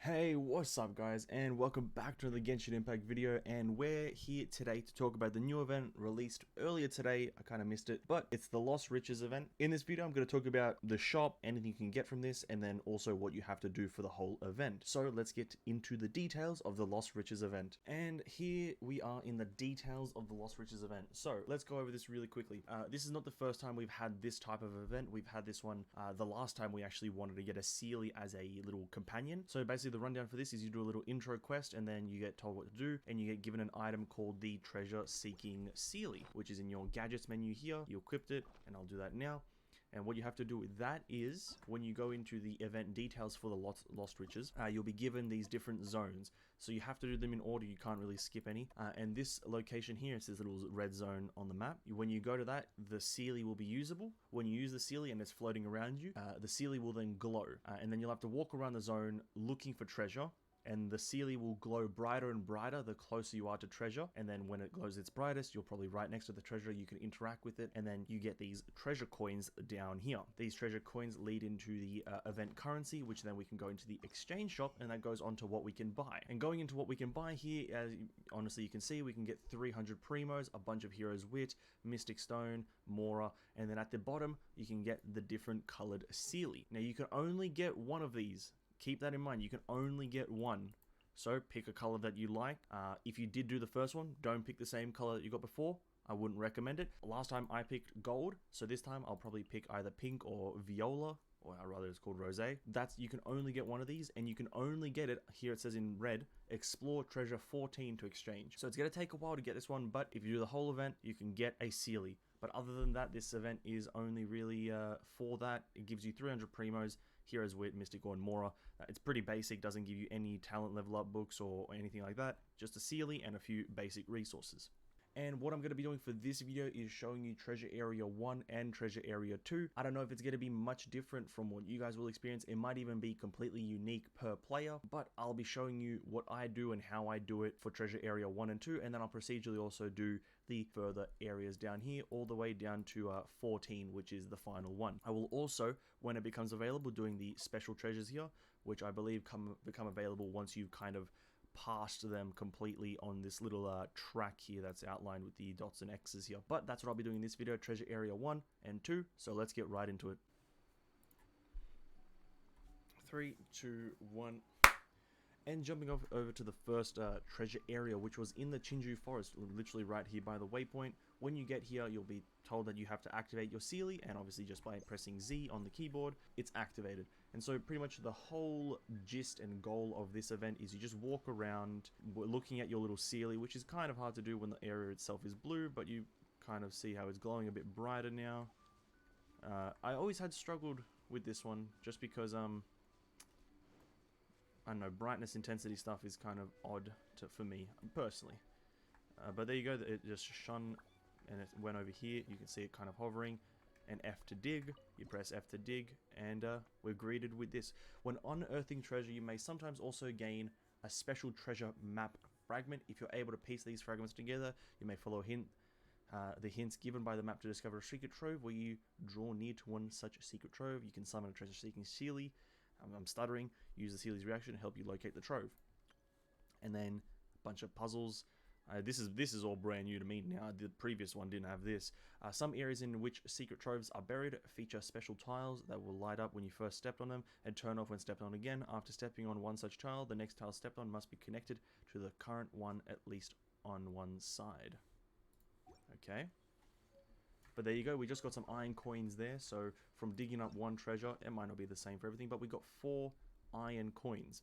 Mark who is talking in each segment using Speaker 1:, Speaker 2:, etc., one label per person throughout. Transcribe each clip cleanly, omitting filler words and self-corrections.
Speaker 1: Hey, what's up guys, and welcome back to the Genshin Impact video, and we're here today to talk about the new event released earlier today. I kind of missed it, but it's the Lost Riches event. In this video, I'm going to talk about the shop, anything you can get from this, and then also what you have to do for the whole event. So let's get into the details of the Lost Riches event. And here we are in the details of the Lost Riches event. So let's go over this really quickly. This is not the first time we've had this type of event. We've had this one the last time we actually wanted to get a Sealy as a little companion. So basically the rundown for this is you do a little intro quest and then you get told what to do and you get given an item called the treasure seeking Sealy, which is in your gadgets menu here. You equipped it, and I'll do that now. And what you have to do with that is when you go into the event details for the Lost Riches, you'll be given these different zones. So you have to do them in order. You can't really skip any. And this location here, it's this little red zone on the map. When you go to that, the Sealy will be usable. When you use the Sealy and it's floating around you, the Sealy will then glow. And then you'll have to walk around the zone looking for treasure. And the Sealy will glow brighter and brighter the closer you are to treasure, and then when it glows its brightest, you're probably right next to the treasure. You can interact with it, and then you get these treasure coins down here. These treasure coins lead into the event currency, which then we can go into the exchange shop, and that goes on to what we can buy. And going into what we can buy here, as honestly you can see, we can get 300 primos, a bunch of heroes wit, mystic stone, mora, and then at the bottom you can get the different colored Sealy. Now you can only get one of these. Keep that in mind, you can only get one. So pick a color that you like. If you did do the first one, don't pick the same color that you got before. I wouldn't recommend it. Last time I picked gold, so this time I'll probably pick either pink or viola, or rather it's called rosé. You can only get one of these, and you can only get it, here it says in red, explore treasure 14 to exchange. So it's going to take a while to get this one, but if you do the whole event, you can get a Sealy. But other than that, this event is only really for that. It gives you 300 primos, Heroes Wit, Mystic or Mora. It's pretty basic, doesn't give you any talent level up books or anything like that. Just a Sealy and a few basic resources. And what I'm going to be doing for this video is showing you Treasure Area 1 and Treasure Area 2. I don't know if it's going to be much different from what you guys will experience. It might even be completely unique per player, but I'll be showing you what I do and how I do it for Treasure Area 1 and 2, and then I'll procedurally also do the further areas down here, all the way down to 14, which is the final one. I will also, when it becomes available, doing the special treasures here, which I believe become available once you've kind of past them completely on this little track here that's outlined with the dots and X's here. But that's what I'll be doing in this video, Treasure Area 1 and 2. So let's get right into it. 3, 2, 1. And jumping over to the first treasure area, which was in the Chinju Forest, literally right here by the waypoint. When you get here, you'll be told that you have to activate your Sealy, and obviously just by pressing Z on the keyboard, it's activated. And so pretty much the whole gist and goal of this event is you just walk around looking at your little Sealy, which is kind of hard to do when the area itself is blue, but you kind of see how it's glowing a bit brighter now. I always had struggled with this one just because I don't know, brightness intensity stuff is kind of odd for me personally. But there you go, it just shone and it went over here. You can see it kind of hovering, and F to dig. You press F to dig, and we're greeted with this. When unearthing treasure, you may sometimes also gain a special treasure map fragment. If you're able to piece these fragments together, you may follow the hints given by the map to discover a secret trove. Where you draw near to one such secret trove, you can summon a treasure-seeking Sealy. I'm stuttering. Use the Sealy's reaction to help you locate the trove. And then a bunch of puzzles. This is all brand new to me now. The previous one didn't have this. Some areas in which secret troves are buried feature special tiles that will light up when you first stepped on them and turn off when stepped on again. After stepping on one such tile, the next tile stepped on must be connected to the current one at least on one side. Okay. But there you go, we just got some iron coins there. So from digging up one treasure, it might not be the same for everything, but we got 4 iron coins.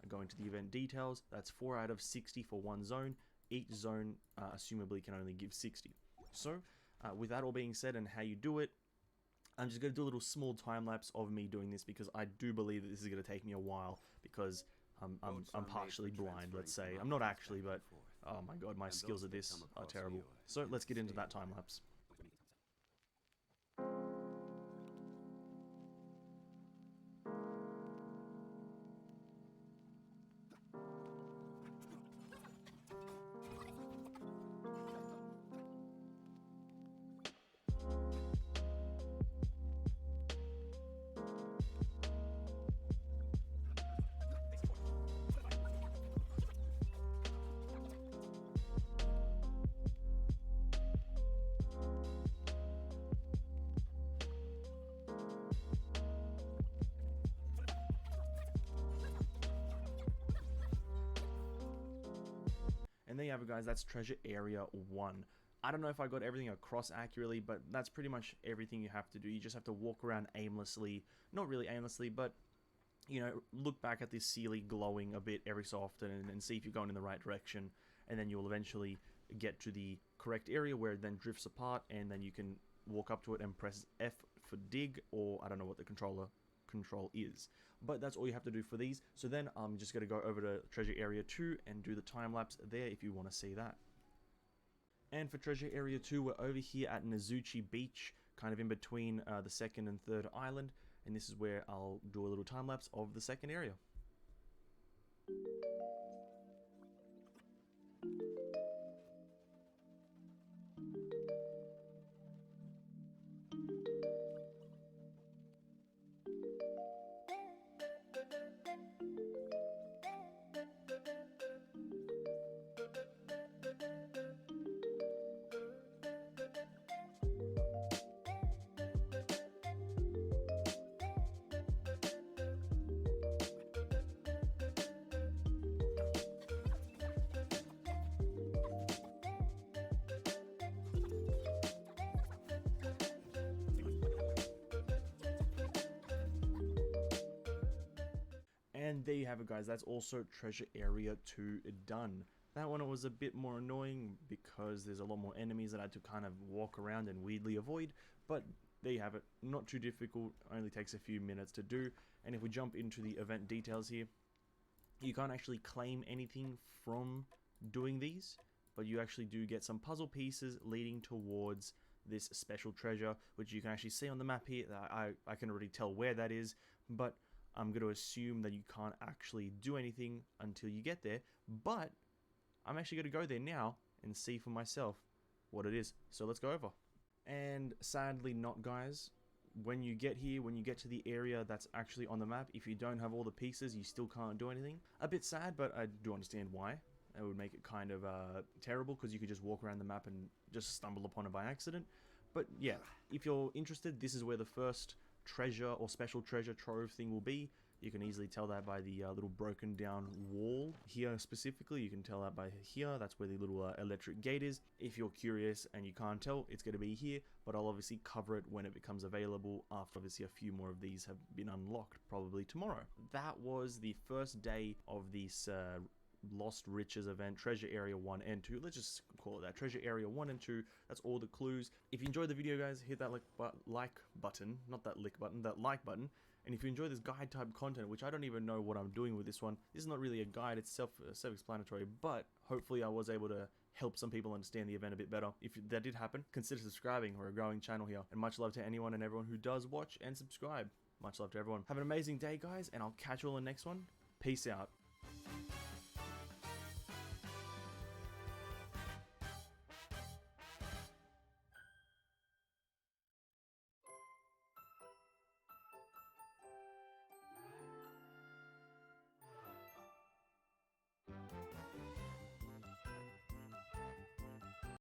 Speaker 1: Going to the event details, that's 4 out of 60 for one zone. Each zone assumably can only give 60. So with that all being said and how you do it, I'm just going to do a little small time lapse of me doing this, because I do believe that this is going to take me a while, because I'm partially blind, let's say. I'm not actually, but oh my god, my skills at this are terrible. So let's get into that time lapse. And there you have it, guys. That's treasure area 1. I don't know if I got everything across accurately, but that's pretty much everything you have to do. You just have to walk around aimlessly. Not really aimlessly, but, you know, look back at this Sealy glowing a bit every so often and see if you're going in the right direction. And then you'll eventually get to the correct area where it then drifts apart, and then you can walk up to it and press F for dig, or I don't know what the control is. But that's all you have to do for these. So then I'm just going to go over to treasure area 2 and do the time lapse there if you want to see that. And for treasure area 2, we're over here at Nazuchi Beach, kind of in between the second and third island, and this is where I'll do a little time lapse of the second area. And there you have it, guys. That's also treasure area 2 done. That one was a bit more annoying because there's a lot more enemies that I had to kind of walk around and weirdly avoid, but there you have it. Not too difficult, only takes a few minutes to do. And if we jump into the event details here, you can't actually claim anything from doing these, but you actually do get some puzzle pieces leading towards this special treasure, which you can actually see on the map here. I can already tell where that is, but I'm going to assume that you can't actually do anything until you get there, but I'm actually going to go there now and see for myself what it is. So let's go over. And sadly not, guys. When you get here, when you get to the area that's actually on the map, if you don't have all the pieces, you still can't do anything. A bit sad, but I do understand why. It would make it kind of terrible, because you could just walk around the map and just stumble upon it by accident. But yeah, if you're interested, this is where the first treasure or special treasure trove thing will be. You can easily tell that by the little broken down wall here specifically. You can tell that by here. That's where the little electric gate is. If you're curious and you can't tell, it's going to be here, but I'll obviously cover it when it becomes available after obviously a few more of these have been unlocked, probably tomorrow. That was the first day of this Lost Riches event, treasure area 1 and 2. Let's just call it that, treasure area 1 and 2. That's all the clues. If you enjoyed the video, guys, hit that like button, not that lick button, that like button. And if you enjoy this guide type content, which I don't even know what I'm doing with this one, this is not really a guide, it's self-explanatory, but hopefully I was able to help some people understand the event a bit better. If that did happen, consider subscribing. We're a growing channel here, and much love to anyone and everyone who does watch and subscribe. Much love to everyone. Have an amazing day, guys, and I'll catch you all in the next one. Peace out.